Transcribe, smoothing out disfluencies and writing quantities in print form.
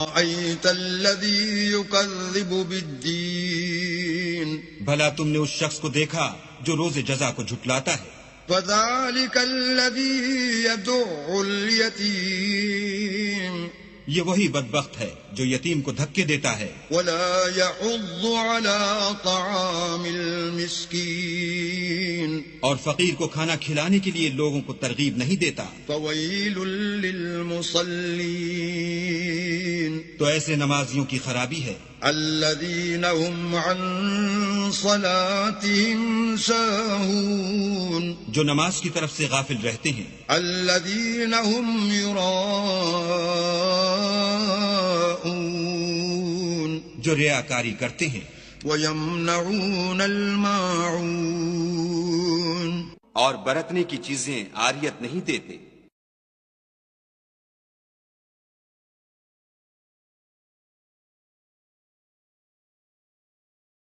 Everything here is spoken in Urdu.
رأيت الذي يكذب بالدين بھلا تم نے اس شخص کو دیکھا جو روز جزا کو جھٹلاتا ہے. فذلك الذي يدع اليتيم یہ وہی بدبخت ہے جو یتیم کو دھکے دیتا ہے. ولا يحض على طعام المسكين اور فقیر کو کھانا کھلانے کے لیے لوگوں کو ترغیب نہیں دیتا. فويل للمصلين تو ایسے نمازیوں کی خرابی ہے الذين هم عن صلاتهم ساهون جو نماز کی طرف سے غافل رہتے ہیں. الذين هم يراءون جو ریاکاری کرتے ہیں. ويمنعون الماعون اور برتنے کی چیزیں عاریت نہیں دیتے.